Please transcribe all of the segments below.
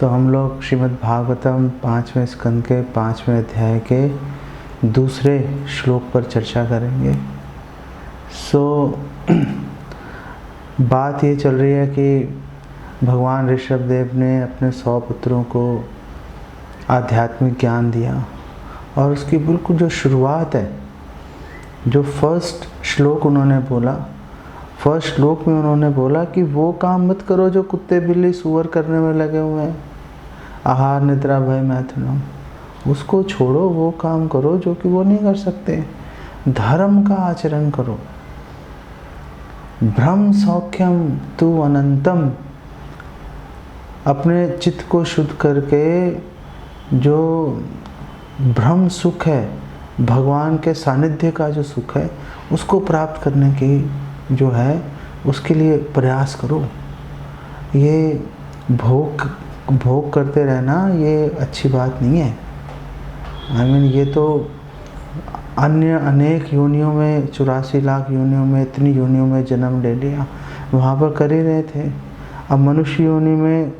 तो हम लोग श्रीमद् भागवतम 5वें स्कंद के 5वें अध्याय के दूसरे श्लोक पर चर्चा करेंगे। बात ये चल रही है कि भगवान ऋषभदेव ने अपने 100 पुत्रों को आध्यात्मिक ज्ञान दिया और उसकी बिल्कुल जो शुरुआत है, जो फर्स्ट श्लोक उन्होंने बोला, फर्स्ट श्लोक में उन्होंने बोला कि वो काम मत करो जो कुत्ते बिल्ली सूअर करने में लगे हुए हैं, आहार निद्रा भय मैथुनम, उसको छोड़ो, वो काम करो जो कि वो नहीं कर सकते। धर्म का आचरण करो। ब्रह्म सौख्यम तु अनंतम, अपने चित्त को शुद्ध करके जो ब्रह्म सुख है, भगवान के सानिध्य का जो सुख है, उसको प्राप्त करने की जो है उसके लिए प्रयास करो। ये भोग करते रहना ये अच्छी बात नहीं है। ये तो अन्य अनेक योनियों में, 84 लाख योनियों में, इतनी योनियों में जन्म ले लिया, वहाँ पर कर ही रहे थे। अब मनुष्य योनि में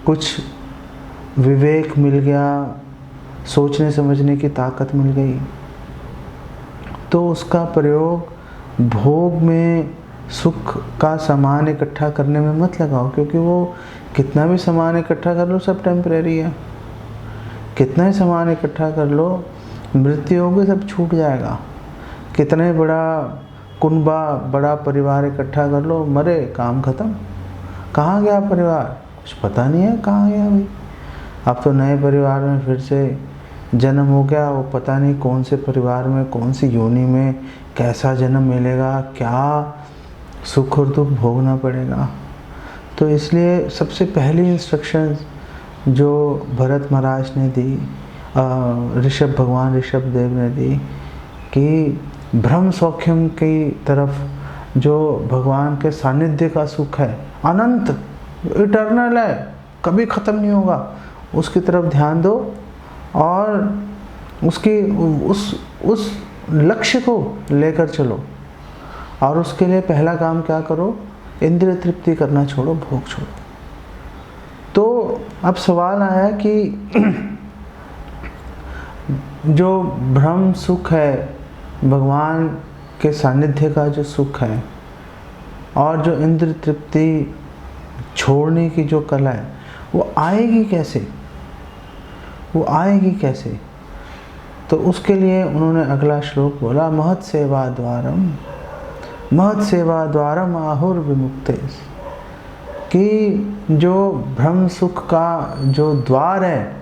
कुछ विवेक मिल गया, सोचने समझने की ताकत मिल गई, तो उसका प्रयोग भोग में, सुख का सामान इकट्ठा करने में मत लगाओ, क्योंकि वो कितना भी सामान इकट्ठा कर लो सब टेम्परेरी है। कितना ही सामान इकट्ठा कर लो, मृत्यु होगी सब छूट जाएगा। कितना ही बड़ा कुनबा, बड़ा परिवार इकट्ठा कर लो, मरे काम खत्म। कहाँ गया परिवार, कुछ पता नहीं है कहाँ गया भाई। अब तो नए परिवार में फिर से जन्म हो गया, वो पता नहीं कौन से परिवार में, कौन सी योनि में कैसा जन्म मिलेगा, क्या सुख और दुख भोगना पड़ेगा। तो इसलिए सबसे पहली इंस्ट्रक्शन जो भरत महाराज ने दी, भगवान ऋषभदेव ने दी, कि ब्रह्म सौख्यम की तरफ, जो भगवान के सानिध्य का सुख है, अनंत, इटर्नल है, कभी ख़त्म नहीं होगा, उसकी तरफ ध्यान दो और उसकी उस लक्ष्य को लेकर चलो। और उसके लिए पहला काम क्या करो, इंद्रिय तृप्ति करना छोड़ो, भोग छोड़ो। तो अब सवाल आया कि जो ब्रह्म सुख है, भगवान के सानिध्य का जो सुख है, और जो इंद्रिय तृप्ति छोड़ने की जो कला है, वो आएगी कैसे, वो आएगी कैसे? तो उसके लिए उन्होंने अगला श्लोक बोला, महत् सेवा द्वारम आहुर विमुक्तेस, कि जो ब्रह्म सुख का जो द्वार है,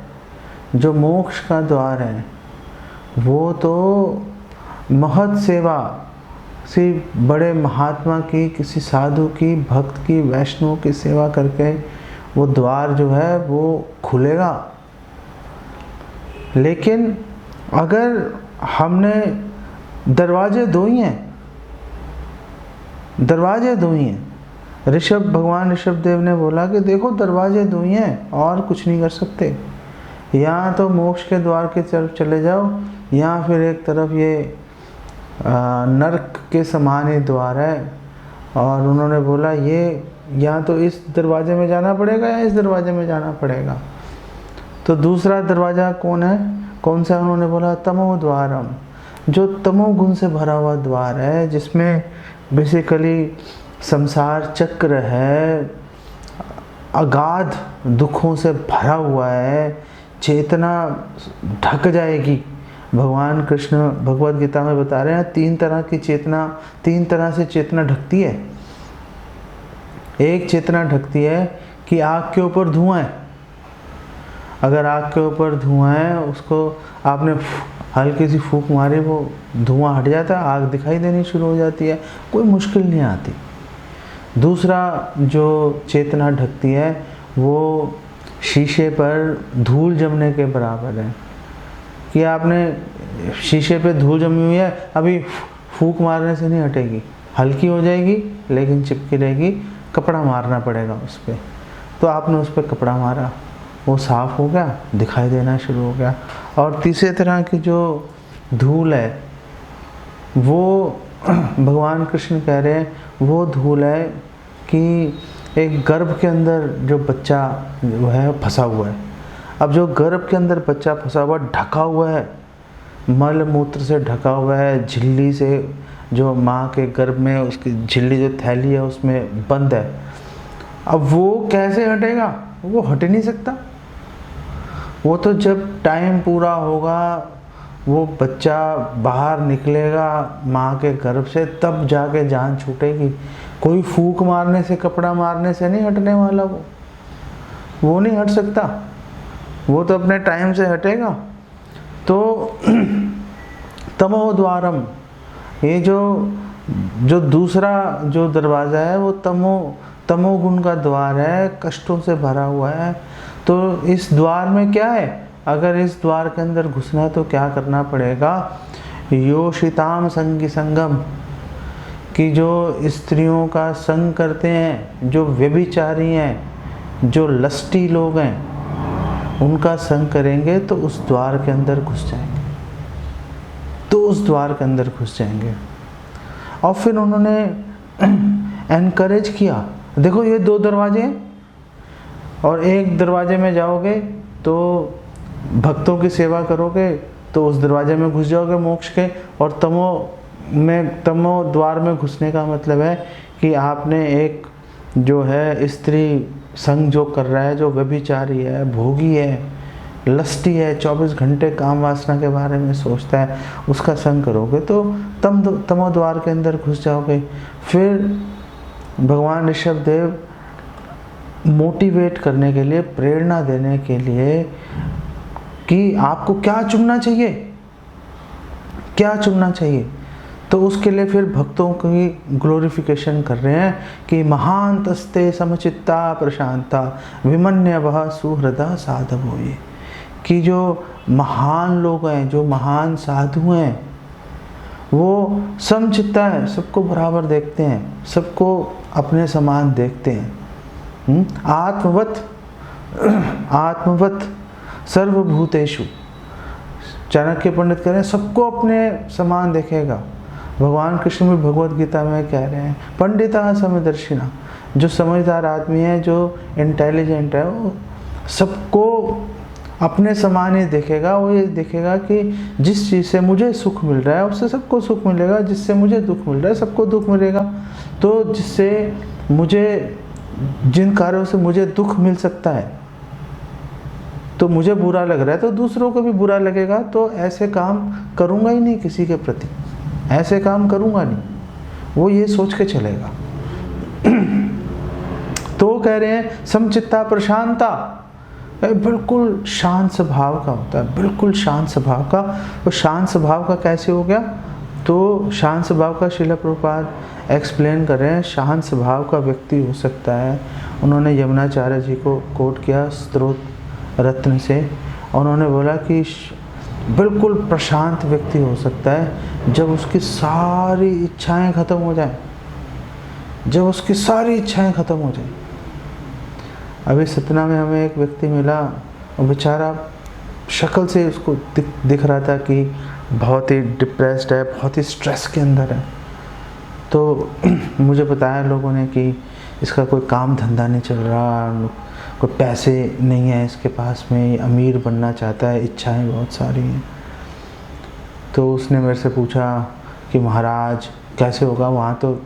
जो मोक्ष का द्वार है, वो तो महत् सेवा, किसी बड़े महात्मा की, किसी साधु की, भक्त की, वैष्णव की सेवा करके वो द्वार जो है वो खुलेगा। लेकिन अगर हमने दरवाजे दो ही हैं, भगवान ऋषभदेव ने बोला कि देखो दरवाजे दो ही हैं और कुछ नहीं कर सकते, यहाँ तो मोक्ष के द्वार की तरफ चले जाओ, यहाँ फिर एक तरफ ये नरक के समान ही द्वार है। और उन्होंने बोला ये या तो इस दरवाजे में जाना पड़ेगा या इस दरवाजे में जाना पड़ेगा। तो दूसरा दरवाज़ा कौन सा? उन्होंने बोला तमो द्वारम, जो तमोगुण से भरा हुआ द्वार है, जिसमें बेसिकली संसार चक्र है, अगाध दुखों से भरा हुआ है, चेतना ढक जाएगी। भगवान कृष्ण भगवद गीता में बता रहे हैं, तीन तरह से चेतना ढकती है। एक चेतना ढकती है कि आग के ऊपर धुआं है, अगर आग के ऊपर धुआं है, उसको आपने हल्की सी फूंक मारी, वो धुआं हट जाता है, आग दिखाई देनी शुरू हो जाती है, कोई मुश्किल नहीं आती। दूसरा जो चेतना ढकती है वो शीशे पर धूल जमने के बराबर है, कि आपने शीशे पे धूल जमी हुई है, अभी फूंक मारने से नहीं हटेगी, हल्की हो जाएगी लेकिन चिपकी रहेगी, कपड़ा मारना पड़ेगा उस पर। तो आपने उस पर कपड़ा मारा, वो साफ़ हो गया, दिखाई देना शुरू हो गया। और तीसरे तरह की जो धूल है वो भगवान कृष्ण कह रहे हैं, वो धूल है कि एक गर्भ के अंदर जो बच्चा जो है फंसा हुआ है। अब जो गर्भ के अंदर बच्चा फंसा हुआ, ढका हुआ है, मल मूत्र से ढका हुआ है, झिल्ली से, जो माँ के गर्भ में उसकी झिल्ली जो थैली है उसमें बंद है। अब वो कैसे हटेगा? वो हट ही नहीं सकता। वो तो जब टाइम पूरा होगा, वो बच्चा बाहर निकलेगा माँ के गर्भ से, तब जाके जान छूटेगी। कोई फूंक मारने से, कपड़ा मारने से नहीं हटने वाला। वो नहीं हट सकता, वो तो अपने टाइम से हटेगा। तो तमोद्वारम, ये जो दूसरा जो दरवाज़ा है वो तमोगुण का द्वार है, कष्टों से भरा हुआ है। तो इस द्वार में क्या है? अगर इस द्वार के अंदर घुसना है तो क्या करना पड़ेगा? योषिताम संगी संगम, कि जो स्त्रियों का संग करते हैं, जो व्यभिचारी हैं, जो लस्टी लोग हैं, उनका संग करेंगे तो उस द्वार के अंदर घुस जाएंगे। तो उस द्वार के अंदर घुस जाएंगे। और फिर उन्होंने एनकरेज किया, देखो ये 2 दरवाजे हैं, और एक दरवाजे में जाओगे तो भक्तों की सेवा करोगे तो उस दरवाजे में घुस जाओगे मोक्ष के। और तमो द्वार में घुसने का मतलब है कि आपने एक जो है स्त्री संग जो कर रहा है, जो व्यभिचारी है, भोगी है, लस्टी है, 24 घंटे काम वासना के बारे में सोचता है, उसका संग करोगे तो तमो द्वार के अंदर घुस जाओगे। फिर भगवान ऋषभ देव मोटिवेट करने के लिए, प्रेरणा देने के लिए कि आपको क्या चुनना चाहिए, क्या चुनना चाहिए, तो उसके लिए फिर भक्तों की ग्लोरिफिकेशन कर रहे हैं कि महान तस्ते समचित्ता प्रशांता विमन्यवः सुहृदा साधवो। ये कि जो महान लोग हैं, जो महान साधु हैं, वो समचित्ता है, सबको बराबर देखते हैं, सबको अपने समान देखते हैं। आत्मवत सर्वभूतेषु, चाणक्य पंडित कह रहे हैं सबको अपने समान देखेगा। भगवान कृष्ण भी भगवत गीता में कह रहे हैं पंडिता समदर्शिना, जो समझदार आदमी है, जो इंटेलिजेंट है, वो सबको अपने समान ही देखेगा। वो ये देखेगा कि जिस चीज़ से मुझे सुख मिल रहा है उससे सबको सुख मिलेगा, जिससे मुझे दुख मिल रहा है सबको दुख मिलेगा। तो जिससे मुझे, जिन कार्यों से मुझे दुख मिल सकता है, तो मुझे बुरा लग रहा है तो दूसरों को भी बुरा लगेगा, तो ऐसे काम करूँगा ही नहीं, किसी के प्रति ऐसे काम करूँगा नहीं, वो ये सोच के चलेगा। तो कह रहे हैं समचित्ता प्रशांता, बिल्कुल शांत स्वभाव का होता है, बिल्कुल शांत स्वभाव का। तो शांत स्वभाव का कैसे हो गया? तो शांत स्वभाव का श्रील प्रभुपाद एक्सप्लेन कर रहे हैं। शांत स्वभाव का व्यक्ति हो सकता है, उन्होंने यमुनाचार्य जी को कोट किया स्त्रोत रत्न से, और उन्होंने बोला कि बिल्कुल प्रशांत व्यक्ति हो सकता है जब उसकी सारी इच्छाएं खत्म हो जाएं, जब उसकी सारी इच्छाएं खत्म हो जाएं। अभी सतना में हमें एक व्यक्ति मिला, और बेचारा शक्ल से उसको दिख रहा था कि बहुत ही डिप्रेस्ड है, बहुत ही स्ट्रेस के अंदर है। तो मुझे बताया लोगों ने कि इसका कोई काम धंधा नहीं चल रहा, कोई पैसे नहीं है इसके पास में, अमीर बनना चाहता है, इच्छाएं बहुत सारी हैं। तो उसने मेरे से पूछा कि महाराज कैसे होगा? वहाँ तो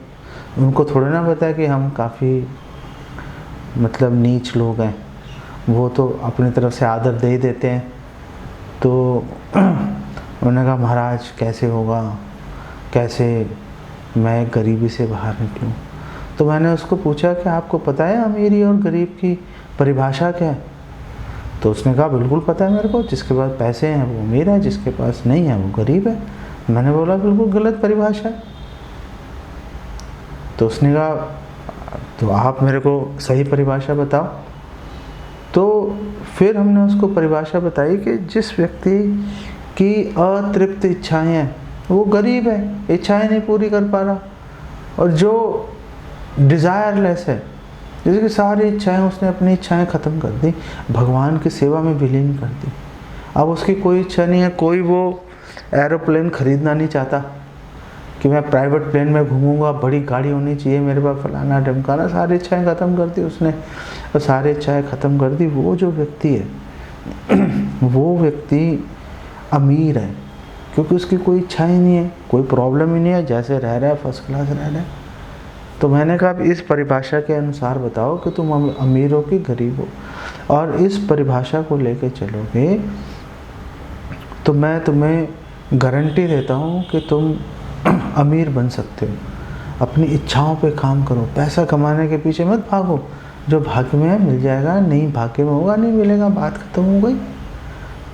उनको थोड़ा ना पता है कि हम काफ़ी मतलब नीच लोग हैं, वो तो अपनी तरफ से आदर दे ही देते हैं। तो उन्होंने कहा महाराज कैसे होगा, कैसे मैं गरीबी से बाहर निकलूं? तो मैंने उसको पूछा कि आपको पता है अमीरी और गरीब की परिभाषा क्या है? तो उसने कहा बिल्कुल पता है मेरे को, जिसके पास पैसे हैं वो अमीर है, जिसके पास नहीं है वो गरीब है। मैंने बोला बिल्कुल गलत परिभाषा है। तो उसने कहा तो आप मेरे को सही परिभाषा बताओ। तो फिर हमने उसको परिभाषा बताई कि जिस व्यक्ति की अतृप्त इच्छाएं हैं वो गरीब है, इच्छाएं नहीं पूरी कर पा रहा, और जो डिज़ायरलेस है, जैसे कि सारी इच्छाएं उसने अपनी इच्छाएं ख़त्म कर दी, भगवान की सेवा में विलीन कर दी। अब उसकी कोई इच्छा नहीं है, कोई वो एरोप्लेन खरीदना नहीं चाहता कि मैं प्राइवेट प्लेन में घूमूंगा, बड़ी गाड़ी होनी चाहिए मेरे पास, फलाना ढमकाना, सारी इच्छाएं ख़त्म कर दी उसने, और सारी इच्छाएं ख़त्म कर दी। वो जो व्यक्ति है वो व्यक्ति अमीर है, क्योंकि उसकी कोई इच्छा ही नहीं है, कोई प्रॉब्लम ही नहीं है, जैसे रह रहा है फर्स्ट क्लास रह रहा है। तो मैंने कहा इस परिभाषा के अनुसार बताओ कि तुम अमीर हो कि गरीब हो, और इस परिभाषा को लेके चलोगे तो मैं तुम्हें गारंटी देता हूँ कि तुम अमीर बन सकते हो। अपनी इच्छाओं पे काम करो, पैसा कमाने के पीछे मत भागो, जो भाग्य में है मिल जाएगा, नहीं भाग्य में होगा नहीं मिलेगा, बात खत्म हो गई।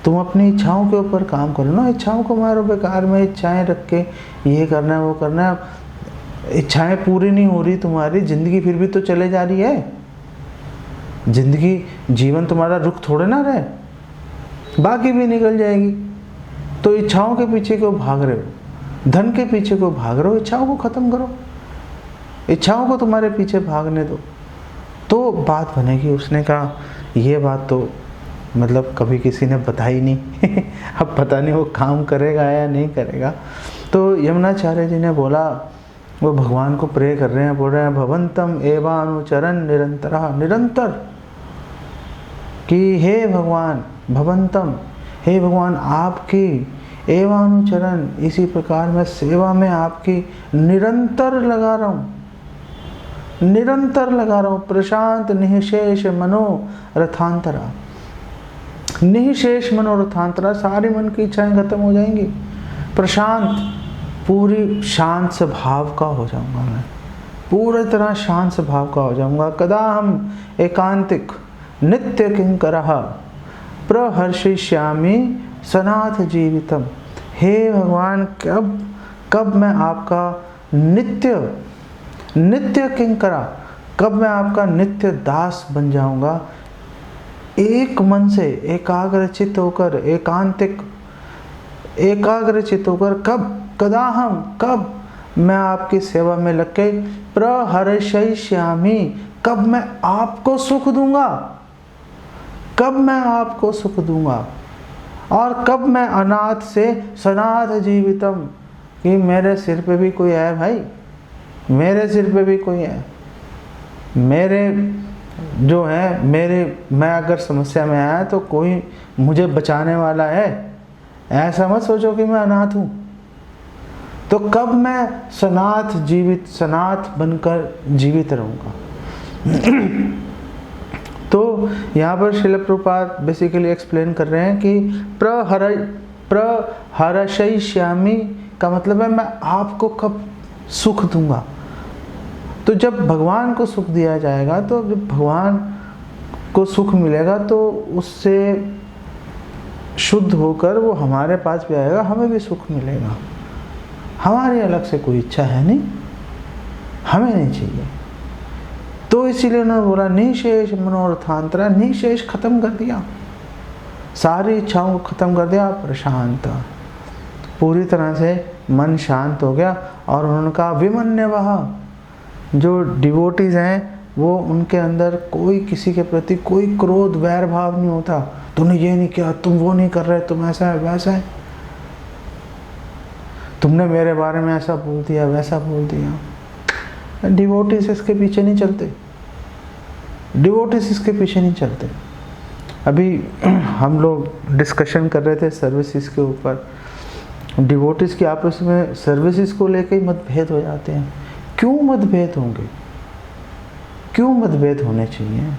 तुम अपनी इच्छाओं के ऊपर काम करो ना, इच्छाओं को मारो बेकार में, इच्छाएं रख के ये करना है वो करना है, इच्छाएं पूरी नहीं हो रही तुम्हारी, ज़िंदगी फिर भी तो चले जा रही है, ज़िंदगी जीवन तुम्हारा रुक थोड़े ना रहे, बाकी भी निकल जाएगी। तो इच्छाओं के पीछे क्यों भाग रहे हो, धन के पीछे क्यों भाग रहे हो, इच्छाओं को ख़त्म करो, इच्छाओं को तुम्हारे पीछे भागने दो, तो बात बनेगी। उसने कहा ये बात तो मतलब कभी किसी ने बताई नहीं अब पता नहीं वो काम करेगा या नहीं करेगा। तो यमुनाचार्य जी ने बोला, वो भगवान को प्रे कर रहे हैं, बोल रहे हैं भवंतम एवानुचरण निरंतरः, निरंतर कि हे भगवान, भवंतम हे भगवान आपकी, एवानुचरण इसी प्रकार मैं सेवा में आपकी निरंतर लगा रहा हूँ, निरंतर लगा रहा हूँ। प्रशांत निःशेष मनोरथांतरा, निःशेष मनोरथांतरा, सारी मन की इच्छाएं खत्म हो जाएंगी। प्रशांत, पूरी शांत स्वभाव का हो जाऊंगा मैं, पूरी तरह शांत स्वभाव का हो जाऊंगा। कदा हम एकांतिक नित्य किंकरः प्रहर्षिष्यामि सनाथ जीवितम। हे भगवान, कब मैं आपका नित्य किंकरा, कब मैं आपका नित्य दास बन जाऊंगा। एक मन से एकाग्रचित होकर, एकाग्रचित होकर, कब मैं आपकी सेवा में लग के प्रहर्षयिष्यामि, कब मैं आपको सुख दूंगा, कब मैं आपको सुख दूंगा। और कब मैं अनाथ से सनाथ जीवितम, कि मेरे सिर पे भी कोई है भाई, मेरे सिर पे भी कोई है, मेरे जो है मैं अगर समस्या में आया तो कोई मुझे बचाने वाला है, ऐसा मत सोचो कि मैं अनाथ हूँ। तो कब मैं सनाथ बनकर जीवित रहूँगा। तो यहाँ पर श्रील प्रभुपाद बेसिकली एक्सप्लेन कर रहे हैं कि प्रहर्षयिष्यामि का मतलब है मैं आपको कब सुख दूंगा। तो जब भगवान को सुख दिया जाएगा, तो जब भगवान को सुख मिलेगा तो उससे शुद्ध होकर वो हमारे पास भी आएगा, हमें भी सुख मिलेगा। हमारी अलग से कोई इच्छा है नहीं, हमें नहीं चाहिए। तो इसीलिए उन्होंने बोला निःशेष मनोरथांतरा, निःशेष खत्म कर दिया, सारी इच्छाओं को खत्म कर दिया, प्रशांत, पूरी तरह से मन शांत हो गया। और उन्होंने कहा विमन्यवः, जो डिवोटीज हैं वो उनके अंदर कोई किसी के प्रति कोई क्रोध वैर भाव नहीं होता, तुमने ये नहीं किया, तुम वो नहीं कर रहे, तुम ऐसा है वैसा है, तुमने मेरे बारे में ऐसा बोल दिया वैसा बोल दिया। डिवोटीज इसके पीछे नहीं चलते, डिवोटीज इसके पीछे नहीं चलते। अभी हम लोग डिस्कशन कर रहे थे सर्विसेज के ऊपर, डिवोटीज की आपस में सर्विसेज को लेकर ही मतभेद हो जाते हैं। क्यों मतभेद होंगे, क्यों मतभेद होने चाहिए।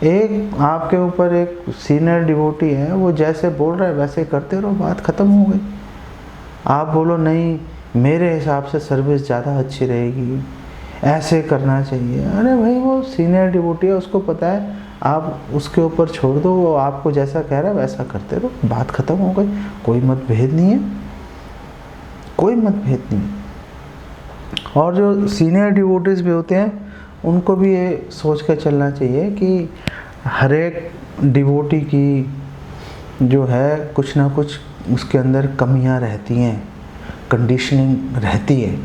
एक आपके ऊपर एक सीनियर डिवोटी है, वो जैसे बोल रहा है वैसे करते रहो, बात खत्म हो गई। आप बोलो नहीं मेरे हिसाब से सर्विस ज़्यादा अच्छी रहेगी, ऐसे करना चाहिए। अरे भाई वो सीनियर डिवोटी है, उसको पता है, आप उसके ऊपर छोड़ दो, वो आपको जैसा कह रहा है वैसा करते रहो, बात खत्म हो गई। कोई मतभेद नहीं है, कोई मतभेद नहीं। और जो सीनियर डिवोटीज भी होते हैं उनको भी ये सोच कर चलना चाहिए कि हर एक डिवोटी की जो है कुछ ना कुछ उसके अंदर कमियां रहती हैं, कंडीशनिंग रहती है।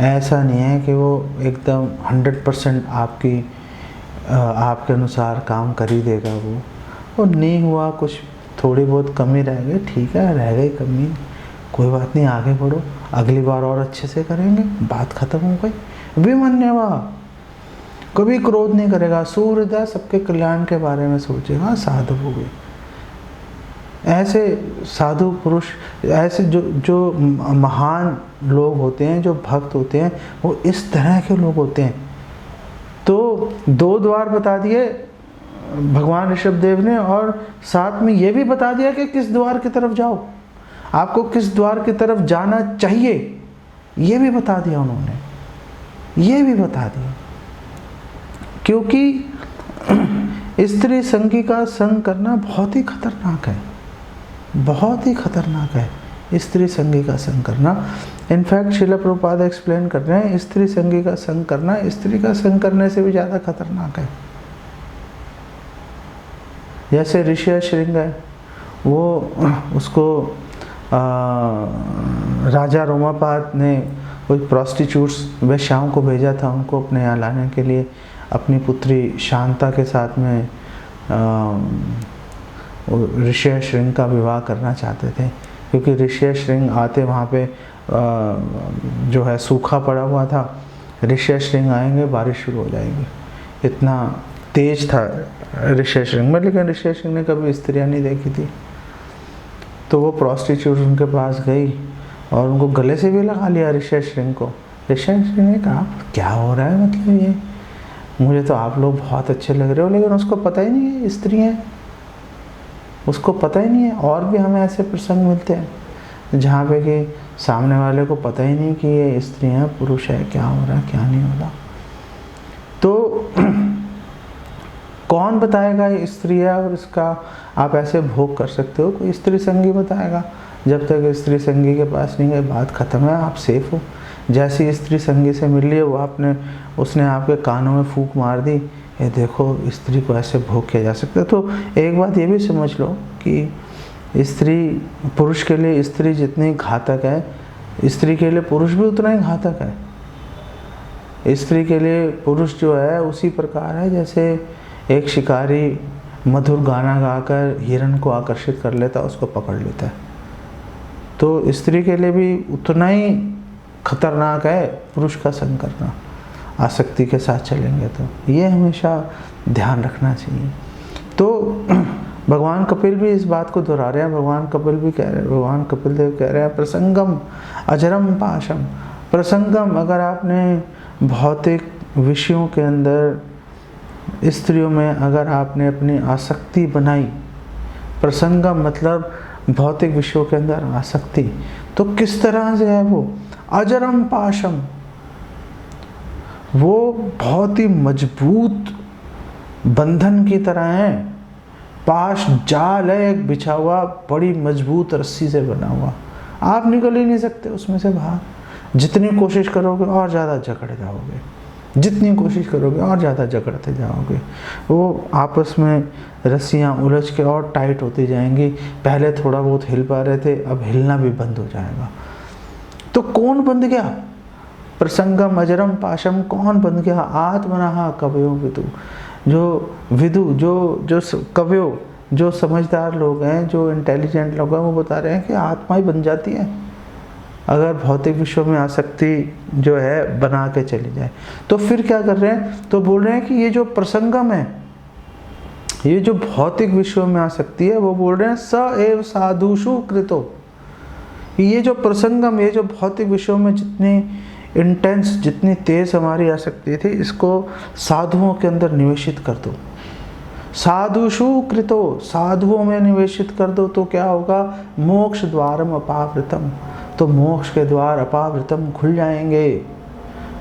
ऐसा नहीं है कि वो एकदम 100% आपके अनुसार काम कर ही देगा। वो नहीं हुआ, कुछ थोड़ी बहुत कमी रह गई, ठीक है, रह गई कमी, कोई बात नहीं, आगे बढ़ो। अगली बार और अच्छे से करेंगे, बात खत्म हो गई। विमन्यवा, कभी क्रोध नहीं करेगा, सूर्यदा सबके कल्याण के बारे में सोचेगा, साधु हो गए। ऐसे साधु पुरुष, ऐसे जो महान लोग होते हैं, जो भक्त होते हैं, वो इस तरह के लोग होते हैं। तो 2 द्वार बता दिए भगवान ऋषभदेव ने, और साथ में ये भी बता दिया कि किस द्वार की तरफ जाओ, आपको किस द्वार की तरफ जाना चाहिए, ये भी बता दिया उन्होंने, ये भी बता दिया। क्योंकि स्त्री संगी का संग करना बहुत ही खतरनाक है, बहुत ही खतरनाक है स्त्री संगी का संग करना। इनफैक्ट श्रील प्रभुपाद एक्सप्लेन कर रहे हैं, स्त्री संगी का संग करना स्त्री का संग करने से भी ज़्यादा खतरनाक है। जैसे ऋषि श्रृंग है, वो उसको राजा रोमापाद ने कोई प्रोस्टिट्यूट्स वेश्याओं को भेजा था उनको अपने यहाँ लाने के लिए, अपनी पुत्री शांता के साथ में ऋषि श्रृंग का विवाह करना चाहते थे, क्योंकि ऋषि श्रृंग आते वहाँ पे जो है सूखा पड़ा हुआ था, ऋषि श्रृंग आएंगे बारिश शुरू हो जाएगी, इतना तेज था ऋषि श्रृंग में। लेकिन ऋषि श्रृंग ने कभी स्त्रियाँ नहीं देखी थी, तो वो प्रोस्टिट्यूट उनके पास गई और उनको गले से भी लगा लिया ऋषि श्रृंग को। ऋषि श्रृंग ने कहा क्या हो रहा है, मतलब ये मुझे तो आप लोग बहुत अच्छे लग रहे हो, लेकिन उसको पता ही नहीं है स्त्री हैं, उसको पता ही नहीं है। और भी हमें ऐसे प्रसंग मिलते हैं जहाँ पे कि सामने वाले को पता ही नहीं कि ये स्त्री है पुरुष है, क्या हो रहा है क्या नहीं हो रहा। तो कौन बताएगा ये स्त्री है और इसका आप ऐसे भोग कर सकते हो, कोई स्त्री संगी बताएगा। जब तक स्त्री संगी के पास नहीं गए बात खत्म है, आप सेफ हो। जैसी स्त्री संगी से मिल रही है वो उसने आपके कानों में फूंक मार दी, ये देखो स्त्री को ऐसे भोग किया जा सकता है। तो एक बात ये भी समझ लो कि स्त्री पुरुष के लिए स्त्री जितनी घातक है, स्त्री के लिए पुरुष भी उतना ही घातक है। स्त्री के लिए पुरुष जो है उसी प्रकार है जैसे एक शिकारी मधुर गाना गाकर हिरण को आकर्षित कर लेता है, उसको पकड़ लेता है। तो स्त्री के लिए भी उतना ही खतरनाक है पुरुष का संग करना, आसक्ति के साथ चलेंगे तो ये हमेशा ध्यान रखना चाहिए। तो भगवान कपिल भी इस बात को दोहरा रहे हैं, भगवान कपिल देव कह रहे हैं प्रसंगम अजरम पाशम। प्रसंगम, अगर आपने भौतिक विषयों के अंदर स्त्रियों में अगर आपने अपनी आसक्ति बनाई, प्रसंगम मतलब भौतिक विषयों के अंदर आसक्ति, तो किस तरह से है वो अजरम पाशम, वो बहुत ही मजबूत बंधन की तरह है। पाश जाल है एक बिछा हुआ, बड़ी मजबूत रस्सी से बना हुआ, आप निकल ही नहीं सकते उसमें से बाहर। जितनी कोशिश करोगे और ज़्यादा जकड़ जाओगे, जितनी कोशिश करोगे और ज़्यादा जकड़ते जाओगे। वो आपस में रस्सियाँ उलझ के और टाइट होती जाएंगी। पहले थोड़ा बहुत हिल पा रहे थे, अब हिलना भी बंद हो जाएगा। तो कौन बंध गया? प्रसंगम अजरम पाशम, कौन बंध गया? आत्मनः कवयो विदु। जो विदु, जो कवयो, जो समझदार लोग हैं, जो इंटेलिजेंट लोग हैं, वो बता रहे हैं कि आत्मा ही बन जाती है अगर भौतिक विश्व में आसक्ति जो है बना के चली जाए। तो फिर क्या कर रहे हैं? तो बोल रहे हैं कि ये जो प्रसंगम है, ये जो भौतिक विश्व में आसक्ति है, वो बोल रहे हैं स एव साधुषु कृतो। ये जो प्रसंगम, ये जो भौतिक विश्व में जितनी इंटेंस, जितनी तेज हमारी आसक्ति थी, इसको साधुओं के अंदर निवेशित कर दो। साधुषु कृतो, साधुओं में निवेशित कर दो तो क्या होगा? मोक्ष द्वारम अपावृतम, तो मोक्ष के द्वार अपावृतम खुल जाएंगे,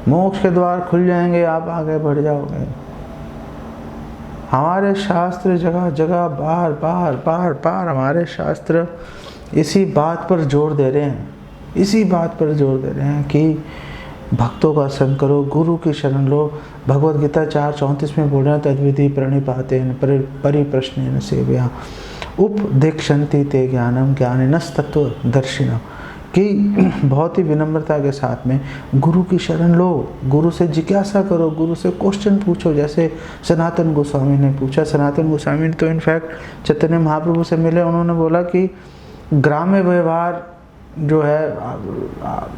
मोक्ष के द्वार खुल जाएंगे, आप आगे बढ़ जाओगे। हमारे शास्त्र जगह जगह बार बार बार बार हमारे शास्त्र इसी बात पर जोर दे रहे हैं, इसी बात पर जोर दे रहे हैं कि भक्तों का संग करो, गुरु की शरण लो। भगवद गीता 4:34 में बोल रहे हैं तद्विधि प्रणिपातेन परिप्रश्नेन सेवया उपदेक्षन्ति ते ज्ञानम ज्ञानिनस् तत्वदर्शिनः, कि बहुत ही विनम्रता के साथ में गुरु की शरण लो, गुरु से जिज्ञासा करो, गुरु से क्वेश्चन पूछो। जैसे सनातन गोस्वामी ने पूछा, सनातन गोस्वामी ने तो इनफैक्ट चैतन्य महाप्रभु से मिले, उन्होंने बोला कि ग्राम्य व्यवहार जो है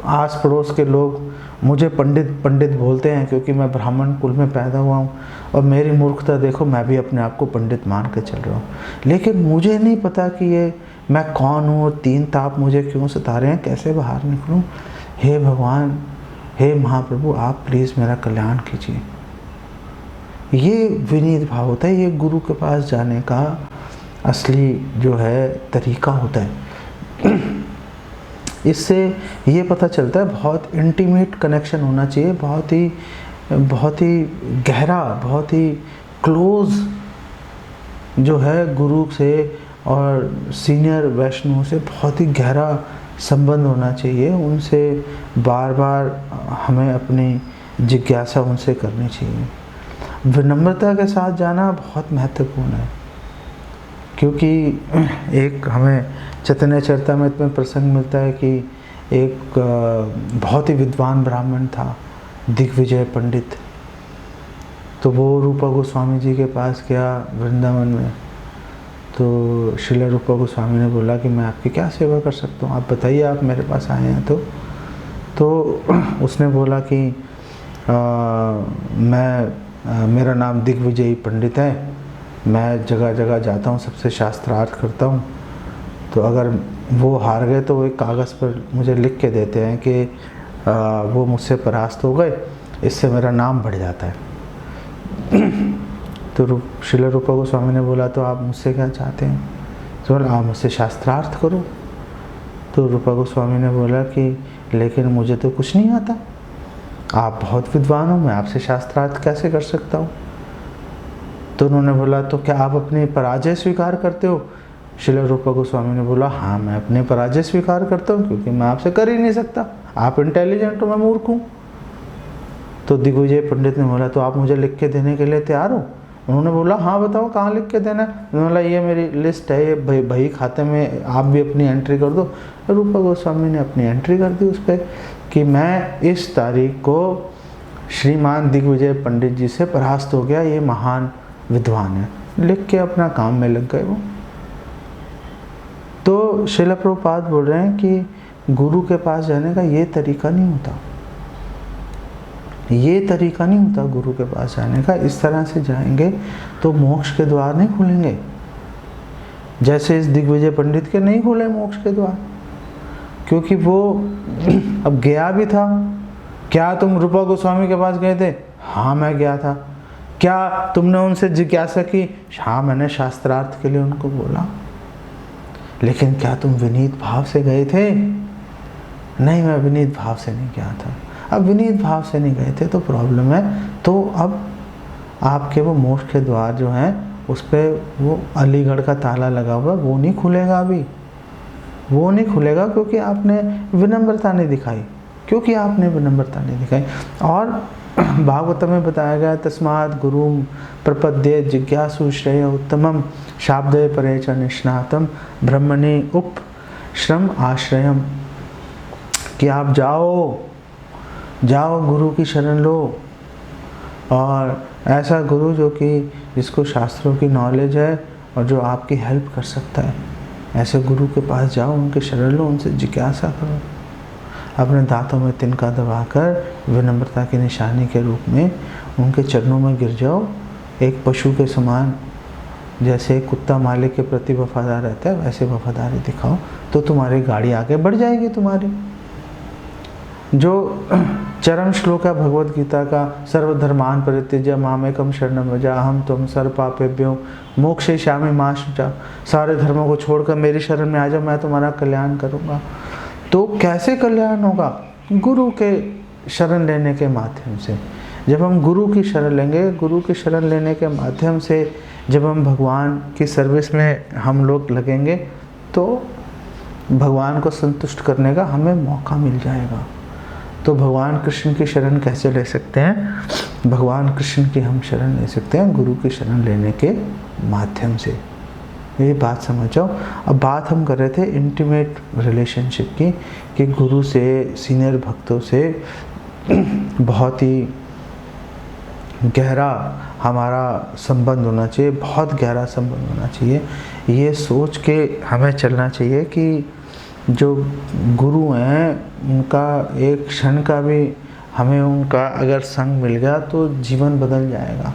आस पड़ोस के लोग मुझे पंडित पंडित बोलते हैं, क्योंकि मैं ब्राह्मण कुल में पैदा हुआ हूँ, और मेरी मूर्खता देखो, मैं भी अपने आप को पंडित मान के चल रहा हूँ। लेकिन मुझे नहीं पता कि ये मैं कौन हूँ और तीन ताप मुझे क्यों सता रहे हैं, कैसे बाहर निकलूँ। हे भगवान, हे महाप्रभु, आप प्लीज़ मेरा कल्याण कीजिए। ये विनीत भाव होता है, ये गुरु के पास जाने का असली जो है तरीका होता है। इससे ये पता चलता है बहुत इंटीमेट कनेक्शन होना चाहिए, बहुत ही गहरा, बहुत ही क्लोज जो है गुरु से और सीनियर वैष्णव से बहुत ही गहरा संबंध होना चाहिए। उनसे बार बार हमें अपनी जिज्ञासा उनसे करनी चाहिए। विनम्रता के साथ जाना बहुत महत्वपूर्ण है, क्योंकि एक हमें चैतन्य चरितामृत में प्रसंग मिलता है कि एक बहुत ही विद्वान ब्राह्मण था, दिग्विजय पंडित। तो वो रूपा गोस्वामी जी के पास गया वृंदावन में। तो श्रील रूपा गोस्वामी ने बोला कि मैं आपकी क्या सेवा कर सकता हूँ, आप बताइए, आप मेरे पास आए हैं। तो उसने बोला कि मेरा नाम दिग्विजयी पंडित है, मैं जगह जगह जाता हूँ, सबसे शास्त्रार्थ करता हूँ। तो अगर वो हार गए तो वो एक कागज़ पर मुझे लिख के देते हैं कि वो मुझसे परास्त हो गए, इससे मेरा नाम बढ़ जाता है। तो श्रील रूपा गोस्वामी ने बोला, तो आप मुझसे क्या चाहते हैं? तो बोला, आप मुझसे शास्त्रार्थ करो। तो रूपा गोस्वामी ने बोला कि लेकिन मुझे तो कुछ नहीं आता, आप बहुत विद्वान हो, मैं आपसे शास्त्रार्थ कैसे कर सकता हूँ? तो उन्होंने बोला, तो क्या आप अपनी पराजय स्वीकार करते हो? श्रील रूपा गोस्वामी ने बोला, हाँ, मैं अपने पराजय स्वीकार करता हूँ, क्योंकि मैं आपसे कर ही नहीं सकता, आप इंटेलिजेंट हो, मैं मूर्ख हूँ। तो दिग्विजय पंडित ने बोला, तो आप मुझे लिख के देने के लिए तैयार हो? उन्होंने बोला, हाँ बताओ, कहाँ लिख के देना है? उन्होंने बोला, ये मेरी लिस्ट है, ये बही खाते में आप भी अपनी एंट्री कर दो। रूपा गोस्वामी ने अपनी एंट्री कर दी उस पर कि मैं इस तारीख को श्रीमान दिग्विजय पंडित जी से परास्त हो गया, ये महान विद्वान है। लिख के अपना काम में लग गए वो। तो श्रील प्रभुपाद बोल रहे हैं कि गुरु के पास जाने का ये तरीका नहीं होता, ये तरीका नहीं होता गुरु के पास जाने का। इस तरह से जाएंगे तो मोक्ष के द्वार नहीं खुलेंगे, जैसे इस दिग्विजय पंडित के नहीं खुले मोक्ष के द्वार, क्योंकि वो अब गया भी था। क्या तुम रूपा गोस्वामी के पास गए थे? हाँ, मैं गया था। क्या तुमने उनसे जिज्ञासा की? हाँ, मैंने शास्त्रार्थ के लिए उनको बोला। लेकिन क्या तुम विनीत भाव से गए थे? नहीं, मैं विनीत भाव से नहीं गया था। अब विनीत भाव से नहीं गए थे तो प्रॉब्लम है। तो अब आपके वो मोक्ष के द्वार जो हैं उस पर वो अलीगढ़ का ताला लगा हुआ, वो नहीं खुलेगा अभी, वो नहीं खुलेगा, क्योंकि आपने विनम्रता नहीं दिखाई, और भागवत में बताया गया, तस्मात् गुरुम प्रपद्ये जिज्ञासु श्रेय उत्तमम शाब्दे परे च निष्णातम ब्रह्मणि उप श्रम आश्रयम, कि आप जाओ गुरु की शरण लो, और ऐसा गुरु जो कि जिसको शास्त्रों की नॉलेज है और जो आपकी हेल्प कर सकता है, ऐसे गुरु के पास जाओ, उनके शरण लो, उनसे जिज्ञासा करो, अपने दांतों में तिनका दबाकर विनम्रता की निशानी के रूप में उनके चरणों में गिर जाओ। एक पशु के समान, जैसे कुत्ता मालिक के प्रति वफादार रहता है, वैसे वफादारी दिखाओ, तो तुम्हारी गाड़ी आगे बढ़ जाएगी तुम्हारी। जो चरम श्लोक है भगवत गीता का, सर्वधर्मान परित्यज्य मामेकम शरणम व्रज अहम त्वं सर्व पापेभ्यो मोक्षयिष्यामि मा शुचा, सारे धर्मों को छोड़कर मेरी शरण में आ जाओ, मैं तुम्हारा कल्याण करूँगा। तो कैसे कल्याण होगा? गुरु के शरण लेने के माध्यम से। जब हम गुरु की शरण लेंगे, गुरु की शरण लेने के माध्यम से जब हम भगवान की सर्विस में हम लोग लगेंगे, तो भगवान को संतुष्ट करने का हमें मौका मिल जाएगा। तो भगवान कृष्ण की शरण कैसे ले सकते हैं? भगवान कृष्ण की हम शरण ले सकते हैं गुरु की शरण लेने के माध्यम से। ये बात समझ जाओ। अब बात हम कर रहे थे इंटीमेट रिलेशनशिप की, कि गुरु से, सीनियर भक्तों से बहुत ही गहरा हमारा संबंध होना चाहिए, बहुत गहरा संबंध होना चाहिए। ये सोच के हमें चलना चाहिए कि जो गुरु हैं उनका एक क्षण का भी हमें उनका अगर संग मिल गया तो जीवन बदल जाएगा।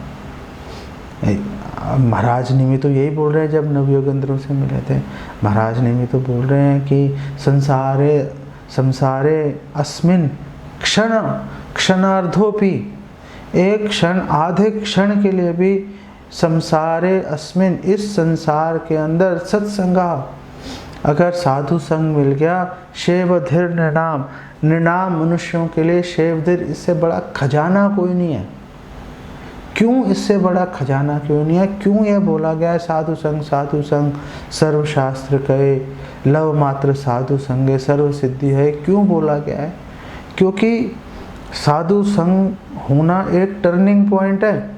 महाराज निमि तो यही बोल रहे हैं जब नवयोगेंद्रों से मिले थे। महाराज निमि तो बोल रहे हैं कि संसारे अस्मिन क्षण क्षणार्धोपि, एक क्षण आधे क्षण के लिए भी संसारे अस्मिन, इस संसार के अंदर सत्संगा, अगर साधु संग मिल गया, शेवधिर निर्णाम, निर्णाम मनुष्यों के लिए शेवधिर, इससे बड़ा खजाना कोई नहीं है। क्यों इससे बड़ा खजाना क्यों नहीं है? क्यों यह बोला गया है साधु संग सर्वशास्त्र कहे, लव मात्र साधु संगे सर्व सिद्धि है? क्यों बोला गया है? क्योंकि साधु संग होना एक टर्निंग पॉइंट है।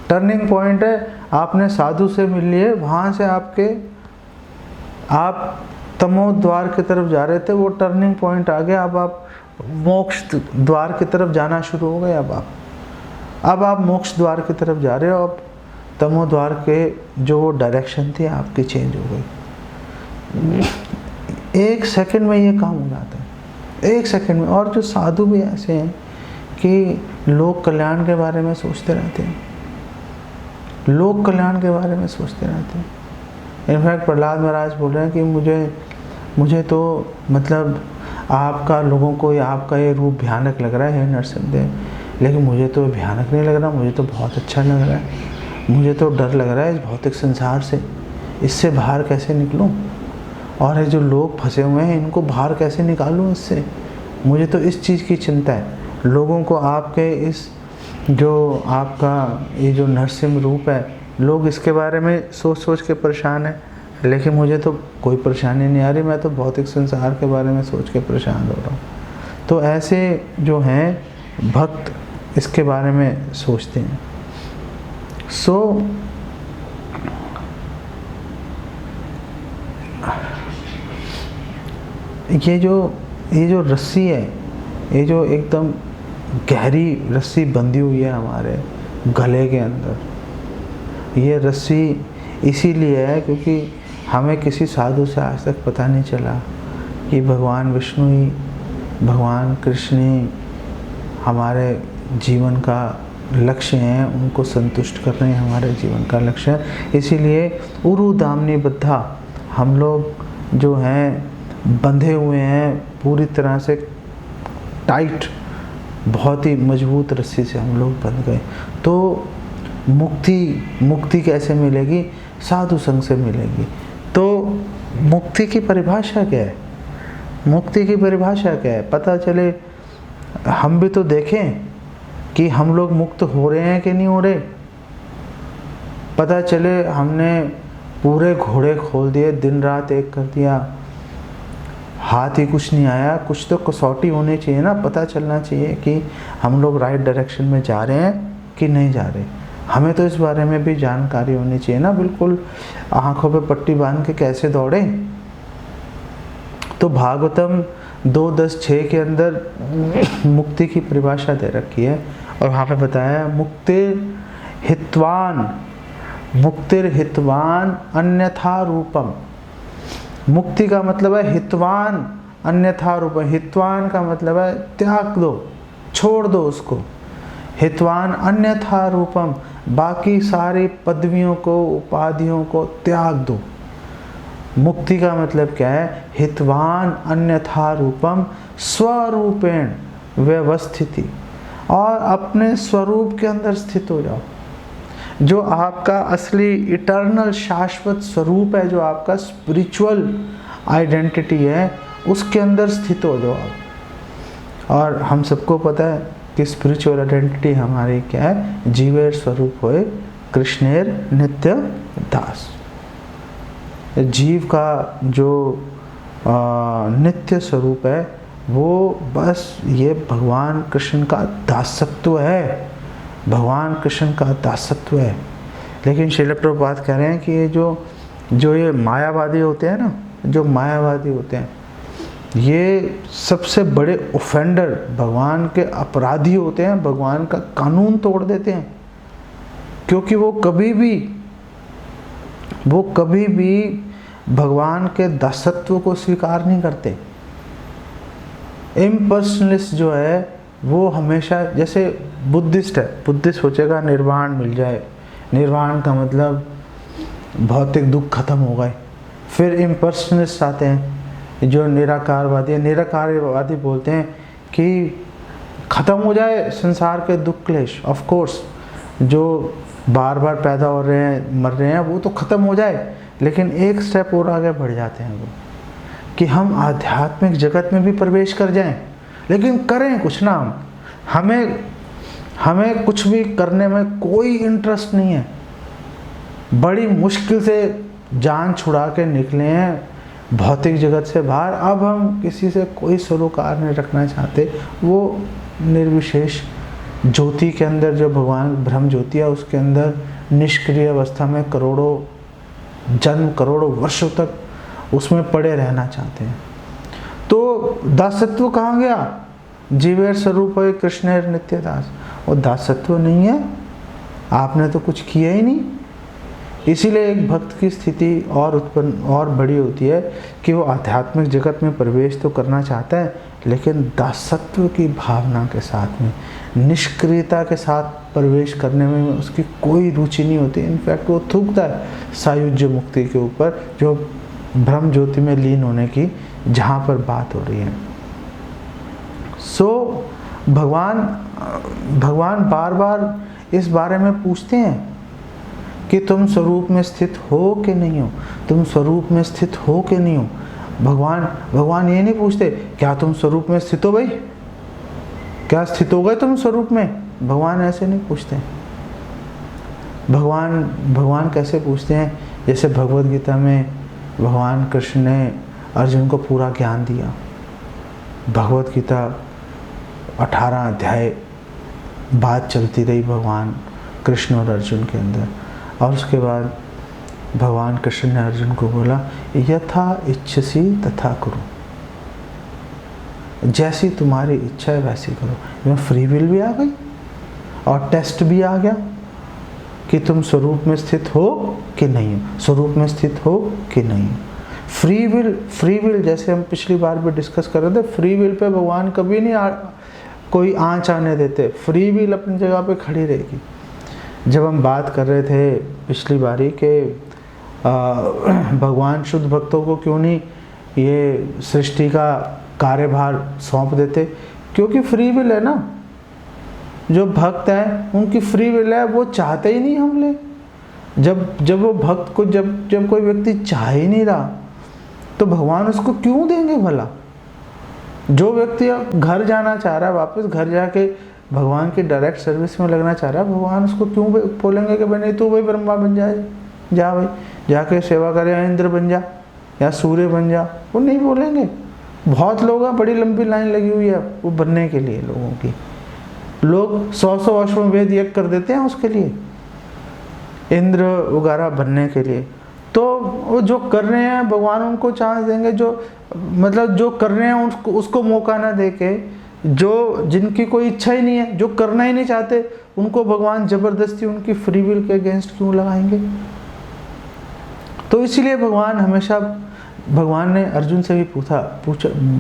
टर्निंग पॉइंट है। आपने साधु से मिल लिए, वहाँ से आप तमो द्वार की तरफ जा रहे थे, वो टर्निंग पॉइंट आ गया। अब आप मोक्ष द्वार की तरफ जाना शुरू हो गए। अब आप मोक्ष द्वार की तरफ जा रहे हो। अब तमो द्वार के जो वो डायरेक्शन थी आपकी चेंज हो गई। एक सेकंड में ये काम हो जाता है, एक सेकंड में। और जो साधु भी ऐसे हैं कि लोक कल्याण के बारे में सोचते रहते हैं, लोक कल्याण के बारे में सोचते रहते हैं। इनफैक्ट प्रहलाद महाराज बोल रहे हैं कि मुझे तो मतलब आपका लोगों को आपका ये रूप भयानक लग रहा है नरसिंहदेव, लेकिन मुझे तो भयानक नहीं लग रहा, मुझे तो बहुत अच्छा लग रहा है। मुझे तो डर लग रहा है इस भौतिक संसार से, इससे बाहर कैसे निकलूं, और ये जो लोग फंसे हुए हैं इनको बाहर कैसे निकालूं इससे। मुझे तो इस चीज़ की चिंता है। लोगों को आपके इस जो आपका ये जो नरसिंह रूप है, लोग इसके बारे में सोच के परेशान हैं, लेकिन मुझे तो कोई परेशानी नहीं आ रही। मैं तो भौतिक संसार के बारे में सोच के परेशान हो रहा हूँ। तो ऐसे जो हैं भक्त इसके बारे में सोचते हैं। ये जो रस्सी है, ये जो एकदम गहरी रस्सी बंधी हुई है हमारे गले के अंदर, ये रस्सी इसीलिए है क्योंकि हमें किसी साधु से आज तक पता नहीं चला कि भगवान विष्णु ही, भगवान कृष्ण ही हमारे जीवन का लक्ष्य है, उनको संतुष्ट करना ही हमारे जीवन का लक्ष्य है। इसीलिए उरु दामनी बद्धा, हम लोग जो हैं बंधे हुए हैं पूरी तरह से टाइट, बहुत ही मजबूत रस्सी से हम लोग बंध गए। तो मुक्ति कैसे मिलेगी? साधु संग से मिलेगी। तो मुक्ति की परिभाषा क्या है? मुक्ति की परिभाषा क्या है? पता चले, हम भी तो देखें कि हम लोग मुक्त हो रहे हैं कि नहीं हो रहे। पता चले हमने पूरे घोड़े खोल दिए, दिन रात एक कर दिया, हाथ ही कुछ नहीं आया। कुछ तो कसौटी होनी चाहिए ना, पता चलना चाहिए कि हम लोग राइट डायरेक्शन में जा रहे हैं कि नहीं जा रहे। हमें तो इस बारे में भी जानकारी होनी चाहिए ना। बिल्कुल आंखों पे पट्टी बांध के कैसे दौड़े। तो भागवतम 2:10-6 के अंदर मुक्ति की परिभाषा दे रखी है, और वहाँ पे बताया मुक्तिर हितवान अन्यथा रूपम। मुक्ति का मतलब है हितवान अन्यथा रूपम। हितवान का मतलब है त्याग दो, छोड़ दो उसको। हितवान अन्यथा रूपम, बाकी सारी पदवियों को, उपाधियों को त्याग दो। मुक्ति का मतलब क्या है? हितवान अन्यथा रूपम स्वरूपेण व्यवस्थिति, और अपने स्वरूप के अंदर स्थित हो जाओ। जो आपका असली इटर्नल शाश्वत स्वरूप है, जो आपका स्पिरिचुअल आइडेंटिटी है, उसके अंदर स्थित हो जाओ आप। और हम सबको पता है कि स्पिरिचुअल आइडेंटिटी हमारी क्या है? जीवेर स्वरूप होए कृष्णेर नित्य दास। जीव का जो नित्य स्वरूप है वो बस ये भगवान कृष्ण का दासत्व है, भगवान कृष्ण का दासत्व है। लेकिन श्रील प्रभुपाद कह रहे हैं कि ये जो ये मायावादी होते हैं ना, जो मायावादी होते हैं, ये सबसे बड़े ऑफेंडर, भगवान के अपराधी होते हैं। भगवान का कानून तोड़ देते हैं, क्योंकि वो कभी भी भगवान के दासत्व को स्वीकार नहीं करते। इम्पर्सनलिस्ट जो है वो हमेशा, जैसे बुद्धिस्ट है, बुद्धिस्ट सोचेगा निर्वाण मिल जाए, निर्वाण का मतलब भौतिक दुख खत्म हो गए। फिर इम्पर्सनलिस्ट आते हैं जो निराकारवादी है, निराकारवादी बोलते हैं कि ख़त्म हो जाए संसार के दुख क्लेश। ऑफ कोर्स जो बार बार पैदा हो रहे हैं, मर रहे हैं, वो तो ख़त्म हो जाए, लेकिन एक स्टेप और आगे बढ़ जाते हैं वो कि हम आध्यात्मिक जगत में भी प्रवेश कर जाएं, लेकिन करें कुछ ना। हमें कुछ भी करने में कोई इंटरेस्ट नहीं है। बड़ी मुश्किल से जान छुड़ा के निकले हैं भौतिक जगत से बाहर, अब हम किसी से कोई सरोकार नहीं रखना चाहते। वो निर्विशेष ज्योति के अंदर, जो भगवान ब्रह्म ज्योति है, उसके अंदर निष्क्रिय अवस्था में करोड़ों जन्म, करोड़ों वर्षों तक उसमें पड़े रहना चाहते हैं। तो दासत्व कहाँ गया? जीवेर स्वरूप है कृष्णेर नित्य दास। और दासत्व नहीं है, आपने तो कुछ किया ही नहीं। इसीलिए एक भक्त की स्थिति और उत्पन्न और बड़ी होती है कि वो आध्यात्मिक जगत में प्रवेश तो करना चाहता है, लेकिन दासत्व की भावना के साथ में, निष्क्रियता के साथ प्रवेश करने में उसकी कोई रुचि नहीं होती। इनफैक्ट वो थूकता है सायुज्य मुक्ति के ऊपर, जो ब्रह्म ज्योति में लीन होने की जहाँ पर बात हो रही है। सो भगवान बार बार इस बारे में पूछते हैं कि तुम स्वरूप में स्थित हो कि नहीं हो, तुम स्वरूप में स्थित हो कि नहीं हो। भगवान ये नहीं पूछते क्या तुम स्वरूप में स्थित हो भाई, क्या स्थित हो गए तुम स्वरूप में। भगवान ऐसे नहीं पूछते। भगवान कैसे पूछते हैं? जैसे भगवद गीता में भगवान कृष्ण ने अर्जुन को पूरा ज्ञान दिया। भगवद गीता 18 अध्याय बात चलती रही भगवान कृष्ण और अर्जुन के अंदर, और उसके बाद भगवान कृष्ण ने अर्जुन को बोला यथा इच्छसी तथा करो, जैसी तुम्हारी इच्छा है वैसी करो। इसमें फ्री विल भी आ गई और टेस्ट भी आ गया कि तुम स्वरूप में स्थित हो कि नहीं हो, स्वरूप में स्थित हो कि नहीं हो। फ्री विल जैसे हम पिछली बार भी डिस्कस कर रहे थे, फ्री विल पे भगवान कभी नहीं कोई आँच आने देते। फ्री विल अपनी जगह पे खड़ी रहेगी। जब हम बात कर रहे थे पिछली बारी के भगवान शुद्ध भक्तों को क्यों नहीं ये सृष्टि का कार्यभार सौंप देते, क्योंकि फ्री विल है ना। जो भक्त हैं उनकी फ्री विल है, वो चाहते ही नहीं हम ले। जब वो भक्त को जब कोई व्यक्ति चाह ही नहीं रहा तो भगवान उसको क्यों देंगे भला। जो व्यक्ति घर जाना चाह रहा है, वापस घर जाके भगवान की डायरेक्ट सर्विस में लगना चाह रहा है, भगवान उसको क्यों बोलेंगे कि भाई नहीं तू भाई ब्रह्मा बन जाए, जा भाई जाके सेवा करे, या इंद्र बन जा या सूर्य बन जा। वो नहीं बोलेंगे। बहुत लोग हैं, बड़ी लंबी लाइन लगी हुई है वो बनने के लिए। लोगों की लोग 100 अश्वमेध यज्ञ कर देते हैं उसके लिए, इंद्र वगैरह बनने के लिए। तो वो जो कर रहे हैं भगवान उनको चांस देंगे, जो मतलब जो कर रहे हैं उसको मौका ना देके, जो जिनकी कोई इच्छा ही नहीं है, जो करना ही नहीं चाहते, उनको भगवान जबरदस्ती उनकी फ्री विल के अगेंस्ट क्यों लगाएंगे। तो इसीलिए भगवान ने अर्जुन से भी पूछा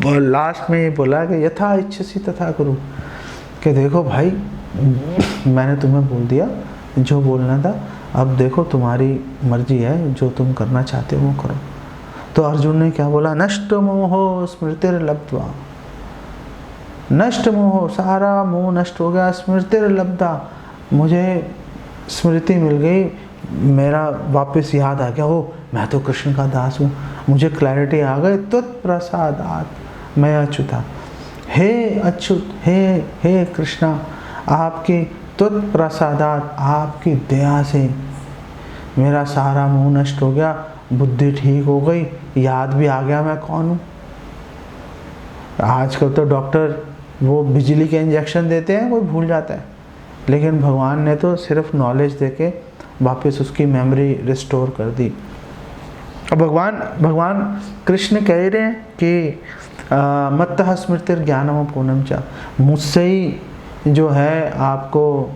लास्ट में ये बोला कि यथा इच्छसी तथा करो, कि देखो भाई मैंने तुम्हें बोल दिया जो बोलना था, अब देखो तुम्हारी मर्जी है, जो तुम करना चाहते हो वो करो। तो अर्जुन ने क्या बोला? नष्ट मोह स्मृतिर्लब्ध्वा, नष्ट मोह, सारा मोह नष्ट हो गया। स्मृतिर्लब्धा, मुझे स्मृति मिल गई, मेरा वापस याद आ गया, हो मैं तो कृष्ण का दास हूँ, मुझे क्लैरिटी आ गई। तत्प्रसादात् मैं अच्युता, हे अच्युत, हे कृष्णा, आपकी तत्प्रसादात्, आपकी दया से मेरा सारा मोह नष्ट हो गया, बुद्धि ठीक हो गई, याद भी आ गया मैं कौन हूँ। आजकल तो डॉक्टर वो बिजली के इंजेक्शन देते हैं, कोई भूल जाता है, लेकिन भगवान ने तो सिर्फ नॉलेज देके वापस उसकी मेमोरी रिस्टोर कर दी। अब भगवान कृष्ण कह रहे हैं कि मत्तः स्मृतिर ज्ञानम पूर्णम च, मुझसे ही जो है आपको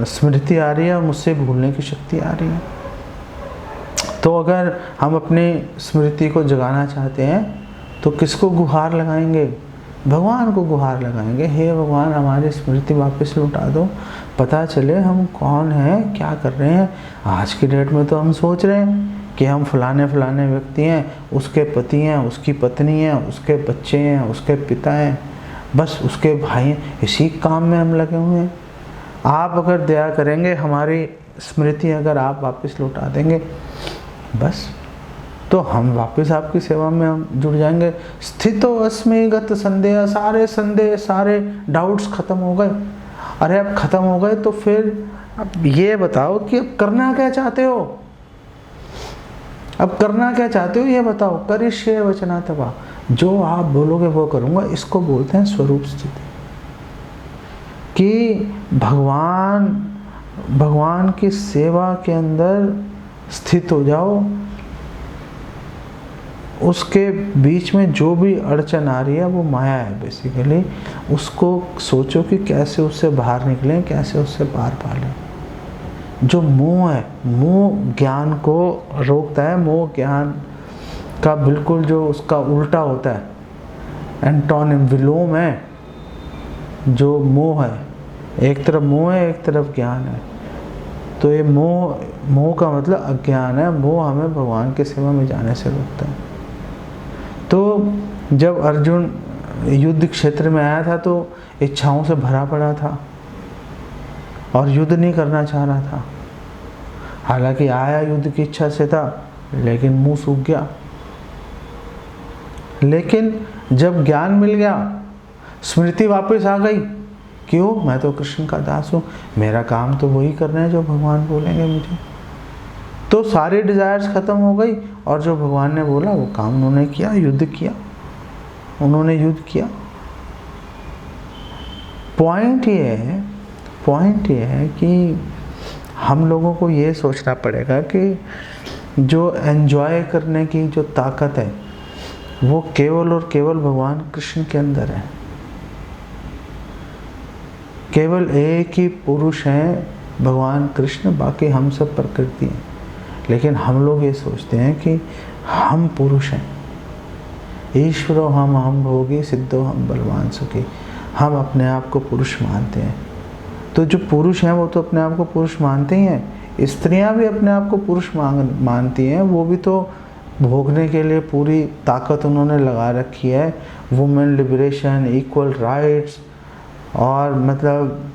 स्मृति आ रही है और मुझसे भूलने की शक्ति आ रही है। तो अगर हम अपनी स्मृति को जगाना चाहते हैं तो किसको गुहार लगाएंगे? भगवान को गुहार लगाएंगे। हे भगवान, हमारी स्मृति वापस लौटा दो, पता चले हम कौन हैं, क्या कर रहे हैं। आज की डेट में तो हम सोच रहे हैं कि हम फलाने फलाने व्यक्ति हैं, उसके पति हैं, उसकी पत्नी हैं, उसके बच्चे हैं, उसके पिता हैं, बस उसके भाई हैं, इसी काम में हम लगे हुए हैं। आप अगर दया करेंगे, हमारी स्मृति अगर आप वापस लौटा देंगे, बस तो हम वापस आपकी सेवा में हम जुड़ जाएंगे। स्थितो अस्मि गत संदेह, सारे संदेह, सारे डाउट्स खत्म हो गए। अरे अब खत्म हो गए तो फिर अब ये बताओ कि अब करना क्या चाहते हो? अब करना क्या चाहते हो ये बताओ। करिष्ये वचना तवा, जो आप बोलोगे वो करूँगा। इसको बोलते हैं स्वरूप स्थिति, कि भगवान की सेवा के अंदर स्थित हो जाओ। उसके बीच में जो भी अड़चन आ रही है वो माया है बेसिकली। उसको सोचो कि कैसे उससे बाहर निकलें, कैसे उससे पार पा लें। जो मोह है, मोह ज्ञान को रोकता है। मोह ज्ञान का बिल्कुल जो उसका उल्टा होता है, एंटोनिम, विलोम है। जो मोह है, एक तरफ मोह है, एक तरफ ज्ञान है। तो ये मोह का मतलब अज्ञान है। मोह हमें भगवान की सेवा में जाने से रोकता है। तो जब अर्जुन युद्ध क्षेत्र में आया था तो इच्छाओं से भरा पड़ा था और युद्ध नहीं करना चाह रहा था। हालांकि आया युद्ध की इच्छा से था, लेकिन मुंह सूख गया। लेकिन जब ज्ञान मिल गया, स्मृति वापस आ गई, क्यों? मैं तो कृष्ण का दास हूँ, मेरा काम तो वही करना है जो भगवान बोलेंगे मुझे। तो सारी डिजायर्स खत्म हो गई और जो भगवान ने बोला वो काम उन्होंने किया, युद्ध किया, उन्होंने युद्ध किया। पॉइंट ये है कि हम लोगों को ये सोचना पड़ेगा कि जो एंजॉय करने की जो ताकत है वो केवल और केवल भगवान कृष्ण के अंदर है। केवल एक ही पुरुष हैं भगवान कृष्ण, बाकी हम सब प्रकृति हैं। लेकिन हम लोग ये सोचते हैं कि हम पुरुष हैं। ईश्वरो हम भोगी, सिद्धो हम बलवान सुखी। हम अपने आप को पुरुष मानते हैं। तो जो पुरुष हैं वो तो अपने आप को पुरुष मानते ही हैं। स्त्रियां भी अपने आप को पुरुष मानती हैं। वो भी तो भोगने के लिए पूरी ताकत उन्होंने लगा रखी है। वुमेन लिबरेशन, इक्वल राइट्स, और मतलब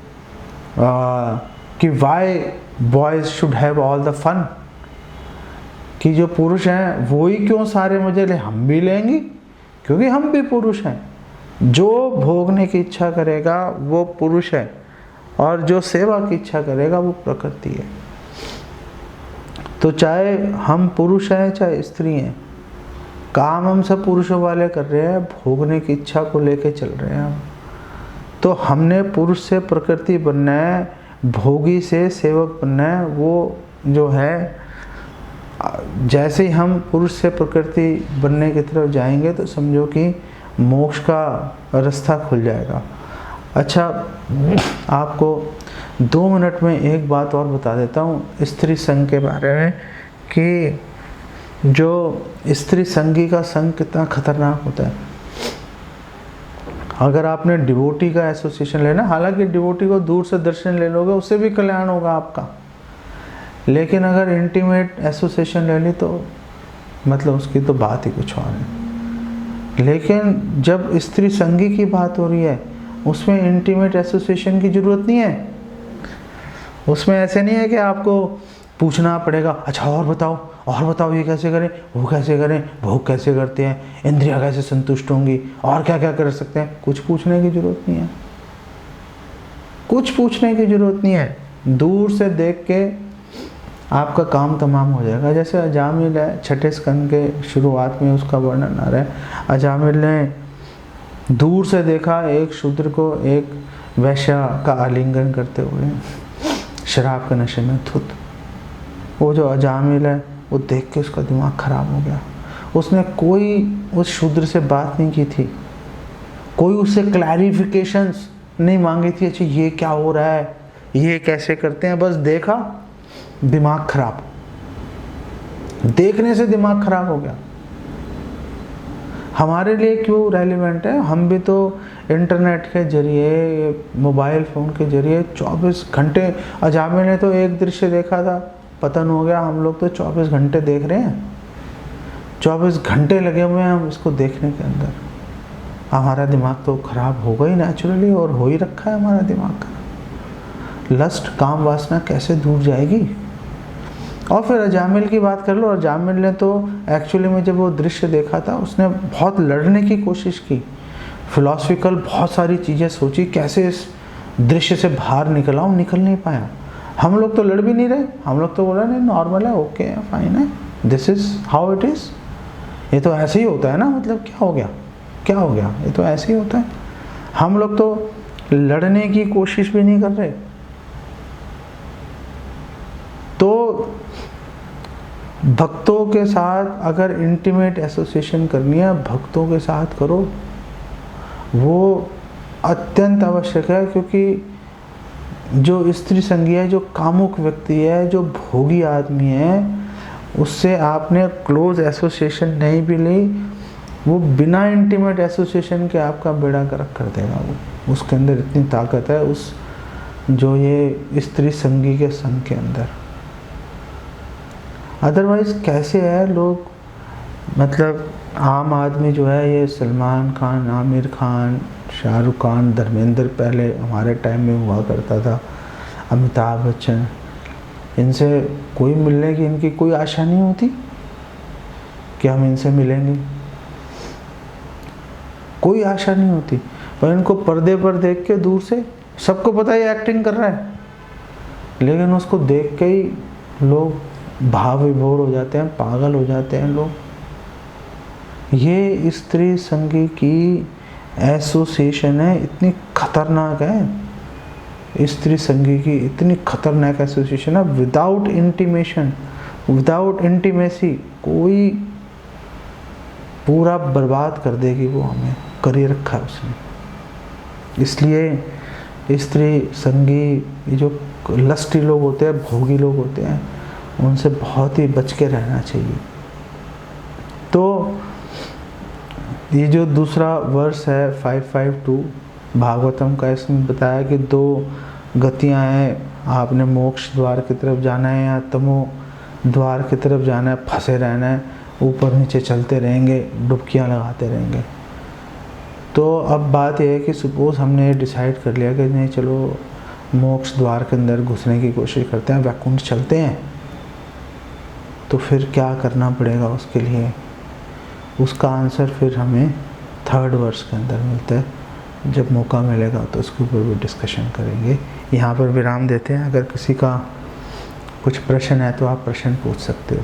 कि why boys should have all the fun, कि जो पुरुष हैं वो ही क्यों सारे मजे ले, हम भी लेंगे क्योंकि हम भी पुरुष हैं। जो भोगने की इच्छा करेगा वो पुरुष है और जो सेवा की इच्छा करेगा वो प्रकृति है। तो चाहे हम पुरुष हैं चाहे स्त्री हैं, काम हम सब पुरुषों वाले कर रहे हैं, भोगने की इच्छा को लेके चल रहे हैं हम। तो हमने पुरुष से प्रकृति बनना है, भोगी से सेवक बनना है। वो जो है, जैसे ही हम पुरुष से प्रकृति बनने की तरफ जाएंगे तो समझो कि मोक्ष का रास्ता खुल जाएगा। अच्छा, आपको 2 मिनट में एक बात और बता देता हूँ स्त्री संघ के बारे में, कि जो स्त्री संगी का संघ कितना खतरनाक होता है। अगर आपने डिवोटी का एसोसिएशन लेना, हालांकि डिवोटी को दूर से दर्शन ले लोगे उससे भी कल्याण होगा आपका, लेकिन अगर इंटीमेट एसोसिएशन ले ली तो मतलब उसकी तो बात ही कुछ और है। लेकिन जब स्त्री संगी की बात हो रही है उसमें इंटीमेट एसोसिएशन की ज़रूरत नहीं है। उसमें ऐसे नहीं है कि आपको पूछना पड़ेगा, अच्छा और बताओ ये कैसे करें, वो कैसे करें, भोग कैसे करते हैं, इंद्रियां कैसे संतुष्ट होंगी, और क्या क्या कर सकते हैं। कुछ पूछने की ज़रूरत नहीं है, कुछ पूछने की ज़रूरत नहीं है। दूर से देख के आपका काम तमाम हो जाएगा। जैसे अजामिल है, 6ठे स्कंद के शुरुआत में उसका वर्णन आ रहा है। अजामिल ने दूर से देखा एक शूद्र को एक वैश्या का आलिंगन करते हुए, शराब के नशे में धुत। वो जो अजामिल है वो देख के उसका दिमाग खराब हो गया। उसने कोई उस शूद्र से बात नहीं की थी, कोई उससे क्लैरिफिकेशंस नहीं मांगी थी, अच्छा ये क्या हो रहा है, ये कैसे करते हैं, बस देखा, दिमाग खराब। देखने से दिमाग खराब हो गया। हमारे लिए क्यों रेलिवेंट है? हम भी तो इंटरनेट के जरिए, मोबाइल फ़ोन के जरिए 24 घंटे, अजामिल ने तो एक दृश्य देखा था, पतन हो गया, हम लोग तो 24 घंटे देख रहे हैं, 24 घंटे लगे हुए हैं हम इसको देखने के अंदर। हमारा दिमाग तो ख़राब होगा ही नेचुरली, और हो ही रखा है हमारा दिमाग का। लस्ट, काम वासना कैसे दूर जाएगी? और फिर अजामिल की बात कर लो। अजामिल ने तो एक्चुअली में जब वो दृश्य देखा था, उसने बहुत लड़ने की कोशिश की, फिलॉसफिकल बहुत सारी चीज़ें सोची, कैसे इस दृश्य से बाहर निकल आऊँ, निकल नहीं पाया। हम लोग तो लड़ भी नहीं रहे, हम लोग तो बोला नहीं नॉर्मल है, ओके है, फाइन है, this is how it is, ये तो ऐसे ही होता है ना, मतलब क्या हो गया, क्या हो गया, ये तो ऐसे ही होता है। हम लोग तो लड़ने की कोशिश भी नहीं कर रहे। तो भक्तों के साथ अगर इंटीमेट एसोसिएशन करनी है, भक्तों के साथ करो, वो अत्यंत आवश्यक है। क्योंकि जो स्त्री संगी है, जो कामुक व्यक्ति है, जो भोगी आदमी है, उससे आपने क्लोज एसोसिएशन नहीं भी ली, वो बिना इंटीमेट एसोसिएशन के आपका बेड़ा गर्क कर देगा। वो उसके अंदर इतनी ताकत है, उस जो ये स्त्री संगी के संग के अंदर। अदरवाइज़ कैसे है लोग, मतलब आम आदमी जो है, ये सलमान खान, आमिर खान, शाहरुख खान, धर्मेंद्र पहले हमारे टाइम में हुआ करता था, अमिताभ बच्चन, इनसे कोई मिलने की इनकी कोई आशा नहीं होती कि हम इनसे मिलेंगे, कोई आशा नहीं होती। पर इनको पर्दे पर देख के दूर से सबको पता है एक्टिंग कर रहा है, लेकिन उसको देख के ही लोग भाव विभोर हो जाते हैं, पागल हो जाते हैं लोग। ये स्त्री संगी की एसोसिएशन है, इतनी खतरनाक है, स्त्री संगी की इतनी खतरनाक एसोसिएशन है। विदाउट इंटीमेशन, विदाउट इंटीमेसी, कोई पूरा बर्बाद कर देगी वो, हमें कर ही रखा है उसने। इसलिए स्त्री संगी, ये जो लस्टी लोग होते हैं, भोगी लोग होते हैं, उनसे बहुत ही बच के रहना चाहिए। तो ये जो दूसरा वर्स है 552 भागवतम का, इसमें बताया कि 2 गतियां हैं, आपने मोक्ष द्वार की तरफ जाना है या तमो द्वार की तरफ जाना है, फंसे रहना है, ऊपर नीचे चलते रहेंगे, डुबकियां लगाते रहेंगे। तो अब बात यह है कि सपोज़ हमने डिसाइड कर लिया कि नहीं, चलो मोक्ष द्वार के अंदर घुसने की कोशिश करते हैं, वैकुंठ चलते हैं, तो फिर क्या करना पड़ेगा उसके लिए? उसका आंसर फिर हमें 3rd वर्स के अंदर मिलता है। जब मौका मिलेगा तो उसके ऊपर भी डिस्कशन करेंगे। यहाँ पर विराम देते हैं। अगर किसी का कुछ प्रश्न है तो आप प्रश्न पूछ सकते हो।